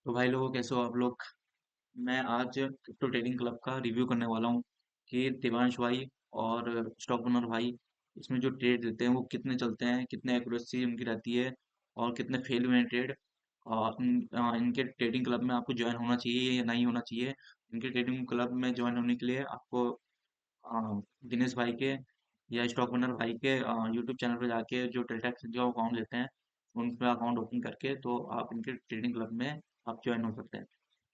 तो भाई लोगों कैसे हो आप लोग। मैं आज क्रिप्टो ट्रेडिंग क्लब का रिव्यू करने वाला हूँ कि देवांश भाई और स्टॉक ओनर भाई इसमें जो ट्रेड देते हैं वो कितने चलते हैं, कितने एक्यूरेसी उनकी रहती है और कितने फेल हुए हैं ट्रेड। इनके ट्रेडिंग क्लब में आपको ज्वाइन होना चाहिए या नहीं होना चाहिए। इनके ट्रेडिंग क्लब में ज्वाइन होने के लिए आपको दिनेश भाई के या स्टॉक ओनर भाई के यूट्यूब चैनल पर जाके जो टेलटैक्स जो अकाउंट लेते हैं उन पर अकाउंट ओपन करके तो आप इनके ट्रेडिंग क्लब में आप ज्वाइन हो सकते हैं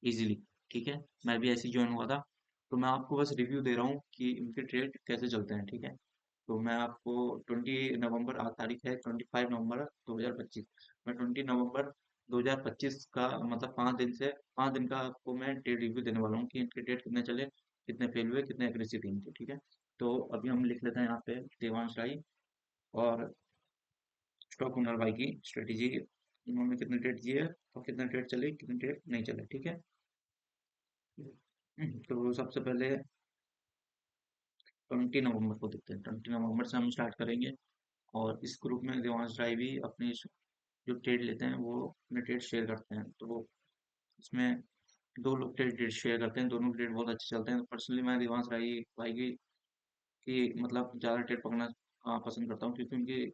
इजीली। ठीक है, मैं भी ऐसे ही ज्वाइन हुआ था। तो मैं आपको बस रिव्यू दे रहा हूँ कि इनके ट्रेड कैसे चलते हैं। ठीक है, तो मैं आपको 20 नवंबर, आज तारीख है 25 नवंबर 2025। मैं 20 नवंबर 2025 का मतलब 5 दिन से 5 दिन का आपको मैं ट्रेड रिव्यू देने वाला हूँ कि इनके ट्रेड कितने चले, कितने फेल हुए, कितने एग्रेसिव थी इनकी। ठीक है, तो अभी हम लिख लेते हैं यहाँ पे देवांश राय और स्टॉक ओनर भाई की स्ट्रेटेजी, इन्होंने कितने ट्रेड किए और कितने ट्रेड चले, कितने ट्रेड नहीं चले। ठीक है, तो सबसे पहले 20 नवंबर को देखते हैं। 20 नवंबर से हम स्टार्ट करेंगे और इस ग्रुप में देवांश राय भी अपनी जो ट्रेड लेते हैं वो अपने ट्रेड शेयर करते हैं। तो वो इसमें दो लोग ट्रेड शेयर करते हैं, दोनों ट्रेड बहुत अच्छे चलते हैं। पर्सनली मैं देवांश राय भाई की मतलब ज़्यादा ट्रेड पकड़ना पसंद करता हूँ क्योंकि उनकी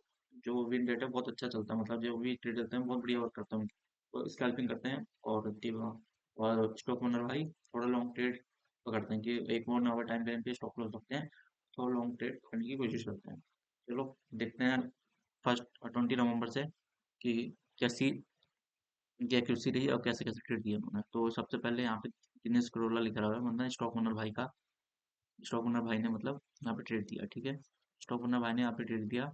जो विन रेट है बहुत अच्छा चलता है। मतलब जो भी ट्रेड लेते हैं बहुत बढ़िया वर्क करता है उनकी, वो स्कैल्पिंग करते हैं। और स्टॉक ओनर भाई थोड़ा लॉन्ग ट्रेड पकड़ते हैं कि एक और ओवर टाइम फ्रेम पे स्टॉप लॉस रखते हैं, तो लॉन्ग ट्रेड करने की कोशिश करते हैं। चलो देखते हैं फर्स्ट 20 नवंबर से कि कैसी इनकी एक्यूरेसी रही और कैसे कैसे ट्रेड किया उन्होंने। तो सबसे पहले यहाँ पे दिनेश करोला लिखा हुआ है, मतलब स्टॉक ओनर भाई का। स्टॉक ओनर भाई ने मतलब यहाँ पे ट्रेड दिया। ठीक है, स्टॉक ओनर भाई ने यहाँ पे ट्रेड दिया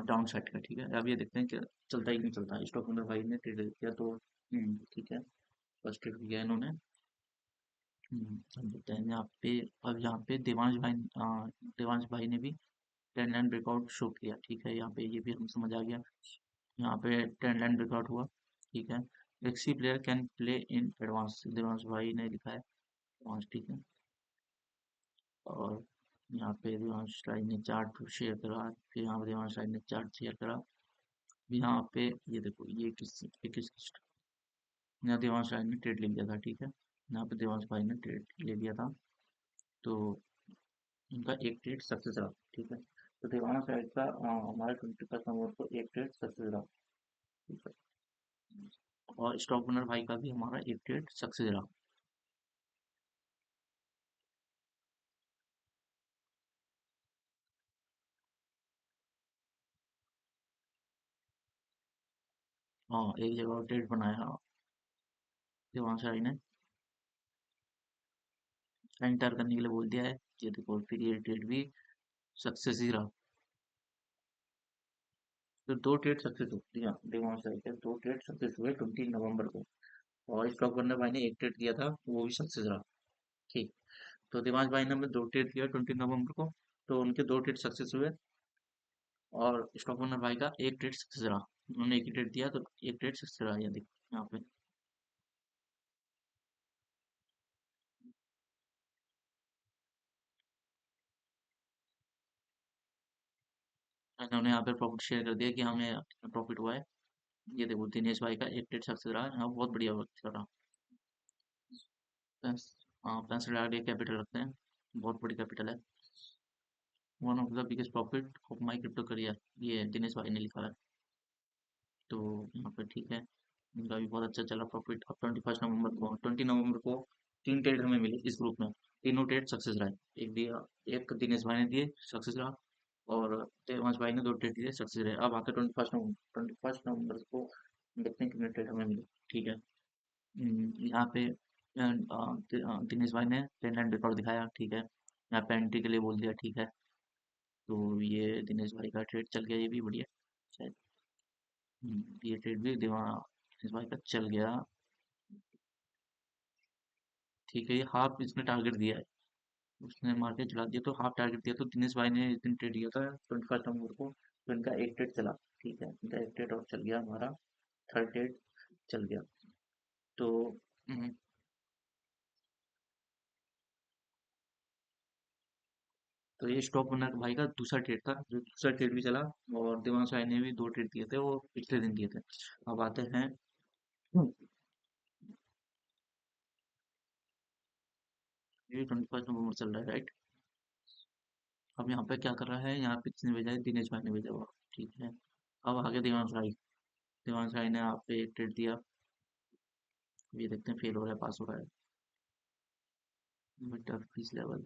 डाउन साइड का। ठीक है, अब ये देखते हैं कि चलता ही नहीं चलता। स्टॉक ओनर भाई ने ट्रेड दिया तो ठीक है, फर्स्ट ट्रेड दिया इन्होंने। अब देखते हैं यहाँ पे। अब यहाँ पे देवांश भाई ने भी ट्रेंड लाइन ब्रेकआउट शो किया। ठीक है, यहाँ पे ये भी हम समझ आ गया। यहाँ पे ट्रेंड लाइन ब्रेकआउट हुआ। ठीक है, Axie player can play in advance, Devansh भाई ने लिखा है एडवांस। ठीक है, और यहाँ पे देवांश राय ने चार्ट शेयर करा, फिर यहाँ पे देवांश राय ने चार्ट शेयर करा। यहाँ पे ये देखो, ये किस यहाँ देवांश राय ने ट्रेड ले लिया था। ठीक है, यहाँ पे देवांश भाई ने ट्रेड ले लिया था, तो इनका एक ट्रेड सक्सेस रहा। ठीक है, तो देवांश राय का हमारा 21 नवंबर को एक ट्रेड सक्सेस रहा। ठीक है, और स्टॉक ओनर भाई का भी हमारा एक ट्रेड सक्सेस रहा। हाँ, एक जगह ट्रेड बनाया देवांश राय ने, एंटर करने के लिए बोल दिया है। ये देखो, फिर ये ट्रेड भी सक्सेस ही रहा। तो दो ट्रेड सक्सेस हो दिया देवांश राय के, दो ट्रेड सक्सेस हुए 20 नवंबर को। और स्टॉक ओनर भाई ने एक ट्रेड दिया था, वो भी सक्सेस रहा। ठीक, तो देवांश भाई ने हमें दो ट्रेड दिया 20 नवंबर को, तो उनके दो ट्रेड सक्सेस हुए। और स्टॉक ओनर भाई का एक ट्रेड सक्सेस रहा। उन्होंने एक ही ट्रेड दिया तो एक ट्रेड सक्सेस रहा। ये देखो यहाँ पे इन्होंने यहाँ पे प्रॉफिट शेयर कर दिया कि हमें प्रॉफिट हुआ है। ये देखो दिनेश भाई का एक ट्रेड सक्सेस रहा, यहाँ बहुत बढ़िया वर्क कर रहा। 65 लाख ये कैपिटल रखते हैं, बहुत बड़ी कैपिटल है। One of the biggest profit of my crypto career, ये दिनेश भाई ने लिखा है। तो यहाँ पे ठीक है, इनका भी बहुत अच्छा चला प्रॉफिट। अब 20 नवंबर को तीन ट्रेड हमें मिले इस ग्रुप में, तीनों ट्रेड सक्सेस रहे। एक दिया, एक दिनेश भाई ने दिए सक्सेस रहा, और देवांश भाई ने दो ट्रेड दिए सक्सेस रहे। अब आते 21 नवंबर को देखते हैं कितने ट्रेड हमें मिले। ठीक है, यहाँ पे दिनेश भाई ने टेन लाइन रिकॉर्ड दिखाया। ठीक है, यहाँ पे एंट्री के लिए बोल दिया। ठीक है, तो ये दिनेश भाई का ट्रेड चल गया, ये भी बढ़िया। शायद ये ट्रेड भी दिनेश भाई का चल गया। ठीक है, ये हाफ इसने टारगेट दिया है, उसने मार्केट चला दिया तो हाफ टारगेट दिया। तो दिनेश भाई ने इस दिन ट्रेड दिया था 21 नवंबर को, तो इनका एक ट्रेड चला। ठीक है, इनका एक ट्रेड और चल गया, हमारा थर्ड ट्रेड चल गया। तो हम्म, तो ये स्टॉक ओनर भाई का दूसरा ट्रेड था, जो दूसरा ट्रेड भी चला। और देवांश भाई ने भी दो ट्रेड दिए थे, वो पिछले दिन दिए थे। अब आते हैं ये 21 नवंबर चल रहा है, राइट। अब यहाँ पे क्या कर रहा है, यहाँ पे किसने भेजा है, दिनेश भाई ने भेजा हुआ, ठीक है। अब आगे देवांश भाई, देवांश भाई ने आप पे एक ट्रेड दिया, ये देखते हैं फेल हो रहा है पास हो रहा है, मीटर फीस लेवल।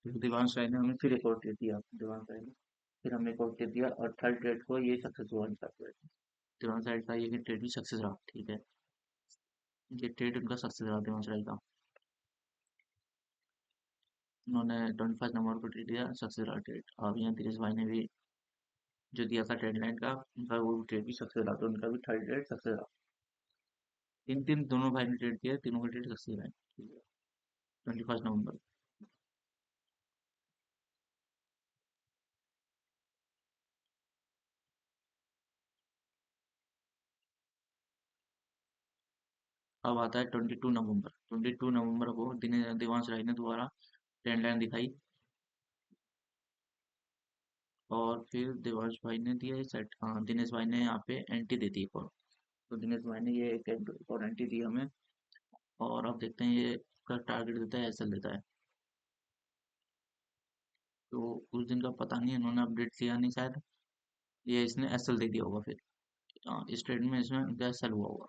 फिर देवांश राय ने हमें फिर एक और ट्रेड दिया, देवांश राय ने फिर हमें एक और ट्रेड दिया, और थर्ड ट्रेड को ये सक्सेस हुआ इनका ट्रेड। देवांश राय का ये ट्रेड भी सक्सेस रहा, ठीक है। ये ट्रेड उनका सक्सेस रहा देवांश राय का। उन्होंने 21 नवंबर को ट्रेड दिया, सक्सेस रहा ट्रेड। अब यहाँ दिनेश भाई ने भी जो दिया था ट्रेड लाइन का, उनका वो ट्रेड भी सक्सेस रहा, तो उनका भी थर्ड ट्रेड सक्सेस रहा। तीन तीन दोनों भाई ने ट्रेड किया, तीनों का ट्रेड सक्सेस रहा, ठीक है। 21 नवंबर। अब आता है 22 नवंबर। 22 नवंबर को दिनेश देवांश राय ने दोबारा ट्रेंड लाइन दिखाई, और फिर देवांश भाई ने दिया ये सेट, हाँ दिनेश भाई ने यहाँ पे एंट्री दे दी एक और। तो दिनेश भाई ने ये एक और एंट्री दी हमें, और अब देखते हैं ये का टारगेट देता है, एसएल देता है। तो उस दिन का पता नहीं, इन्होंने अपडेट किया नहीं शायद, ये इसने एसएल दे दिया होगा फिर। हाँ, इस ट्रेड में इसमें इनका एसएल हुआ होगा,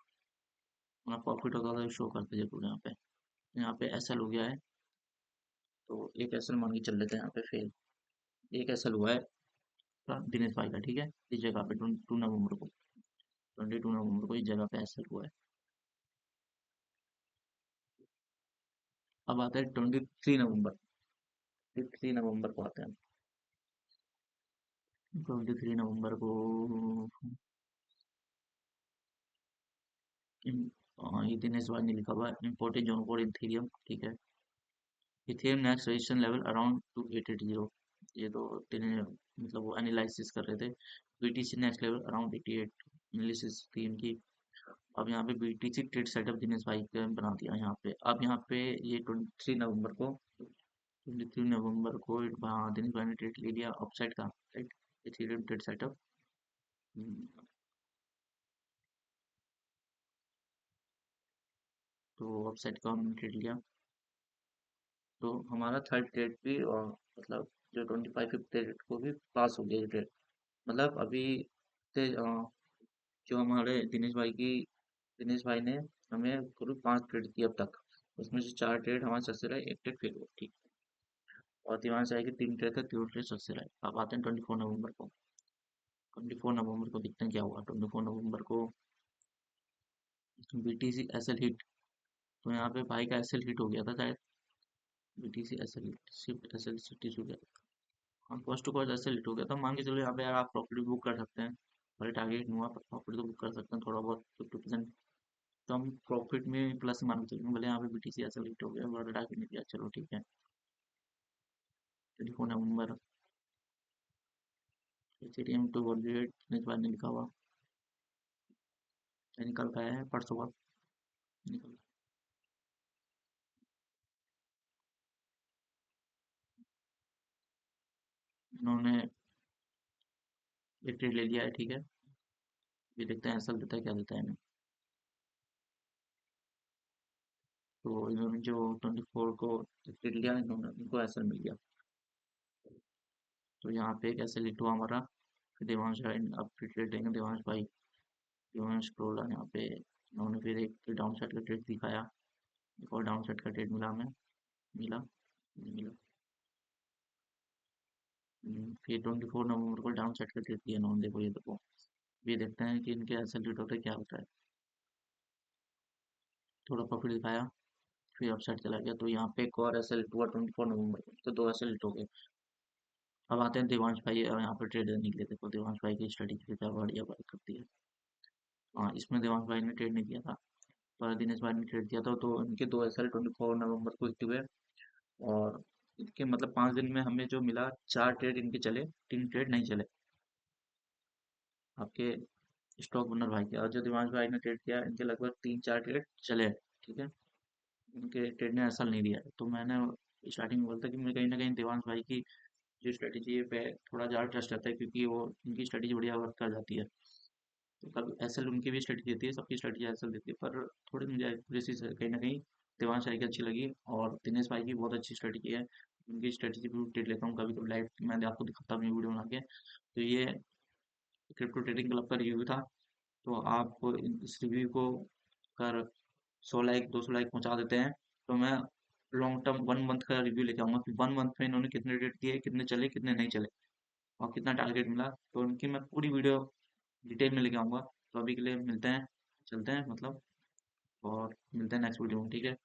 वरना प्रॉफिट होता तो शो करते जरूर यहाँ पे। यहाँ पे एसएल हो गया है, तो एक एसएल मान के चल लेते हैं यहाँ पे फेल। एक एसएल हुआ है दिनेश भाई का, ठीक है, इस जगह पे 22 नवंबर को, 22 नवंबर को इस जगह पे एसएल हुआ है। अब आता है 23 नवंबर। 23 नवंबर को आते हैं। 23 नवंबर को ये दिनेश भाई ने लिखा हुआ है इम्पोर्टेड जोन फॉर इथेरियम, ठीक है। Ethereum next registration level around 2880। ये तो तेने मतलब वो एनालिसिस कर रहे थे। BTC next level around 88 analysis थी इनकी। अब यहाँ पे बीटीसी ट्रेड सेटअप दिनेश भाई का बना दिया यहाँ पे। अब यहाँ पे ये 23 नवंबर को हाँ दिनेश भाई ने ट्रेड ले लिया अपसाइड का, राइट। Ethereum trade setup. तो अपसाइड का हमने ट्रेड लिया, तो हमारा थर्ड ट्रेड भी, और मतलब जो 25 ट्रेड को भी पास हो गया ये ट्रेड। मतलब अभी जो हमारे दिनेश भाई ने हमें कुल 5 ट्रेड किए अब तक, उसमें से 4 ट्रेड हमारे सक्सेस रहे, एक ट्रेड फेल हुआ, ठीक। और दिमाग आए कि 3 ट्रेड थे, 3 ट्रेड सक्सेस रहे। अब आते हैं 24 नवंबर को। 24 नवंबर को देखते हैं क्या हुआ। 24 नवंबर को बीटीसी एसएल हिट, तो यहाँ पे भाई का एसएल हिट हो गया था शायद। BTC SL hit, shift SL सिटी हो गया। हाँ, cost to cost SL hit हो गया था, मान के चलो यहाँ पे यार आप प्रॉफिट बुक कर सकते हैं। भले टारगेट नहीं हुआ पर प्रॉफिट तो बुक कर सकते हैं थोड़ा बहुत, 50%। तो हम प्रॉफिट में प्लस मान के चलेंगे, भले यहाँ पे बीटीसी ऐसा लेट हो गया, बड़ा टारगेट नहीं दिया, चलो ठीक है। 24 नवंबर, एथेरियम टू वॉलेट इस बार नहीं लिखा हुआ, ये निकल पाया है परसों का, निकल। इन्होंने एक ट्रेड ले लिया है, ठीक है। ये देखते हैं ऐसा देता है क्या देता है इन्हें। तो इन्होंने जो 24 को ट्रेड लिया, इन्होंने इनको ऐसा मिल गया। तो यहाँ पे एक ऐसे लिट हुआ हमारा। फिर देवांश भाई अब फिर ट्रेड देंगे देवांश भाई। देवांश क्रोला यहाँ पे इन्होंने फिर एक डाउन साइड का ट्रेड दिखाया, एक और डाउन साइड का ट्रेड मिला हमें, मिला नहीं मिला। फिर 24 नवंबर को डाउन साइड का ट्रेड दिया इन्होंने, देखो ये देखो। ये देखते हैं कि इनके एसएल रेट होता है क्या होता है। थोड़ा प्रॉफिट दिखाया, फिर अपसाइड चला गया, तो यहाँ पे एक और एसएल हुआ 24 नवंबर को, तो 2 एसएल हो गए। अब आते हैं देवांश भाई और यहाँ पर ट्रेड देने के लिए, देखो देवांश भाई की स्टडी क्या बढ़िया बात करती है। हाँ, इसमें देवांश भाई ने ट्रेड नहीं दिया था, पर दिनेश भाई ने ट्रेड दिया था, तो इनके 2 एसएल 24 नवंबर को हिट हुए। और इनके मतलब 5 दिन में हमें जो मिला, 4 ट्रेड इनके चले, 3 ट्रेड नहीं चले आपके स्टॉक ओनर भाई के। और जो दिमाग भाई ने ट्रेड किया, इनके लगभग 3 4 ट्रेड चले, ठीक है। इनके ट्रेड ने असर नहीं दिया है। तो मैंने स्टार्टिंग में बोला था कि मुझे कहीं ना कहीं देवांश भाई की जो स्ट्रेटेजी है पे थोड़ा ज़्यादा ट्रस्ट रहता है, क्योंकि वो इनकी स्ट्रेटेजी बढ़िया वर्क कर जाती है। तो कभी एसएल उनकी भी स्ट्रेटजी देती है, सबकी स्ट्रेटजी एसएल देती है, पर थोड़ी मुझे एक्यूरेसी से कहीं ना कहीं देवांश राय की अच्छी लगी, और दिनेश भाई की बहुत अच्छी स्ट्रेटजी है। उनकी स्ट्रेटजी भी ट्रेड लेता हूँ कभी कभी लाइव, मैं आपको दिखाता हूँ वीडियो बना के। तो ये क्रिप्टो ट्रेडिंग क्लब का रिव्यू था। तो आप इस रिव्यू को कर 100 लाइक 200 लाइक पहुंचा देते हैं, तो मैं लॉन्ग टर्म 1 मंथ का रिव्यू लेके आऊंगा कि 1 मंथ में इन्होंने कितने रेट दिए, कितने चले कितने नहीं चले, और कितना टारगेट मिला। तो उनकी मैं पूरी वीडियो डिटेल में लेके आऊंगा। तो अभी के लिए मिलते हैं, चलते हैं मतलब, और मिलते हैं नेक्स्ट वीडियो में, ठीक है।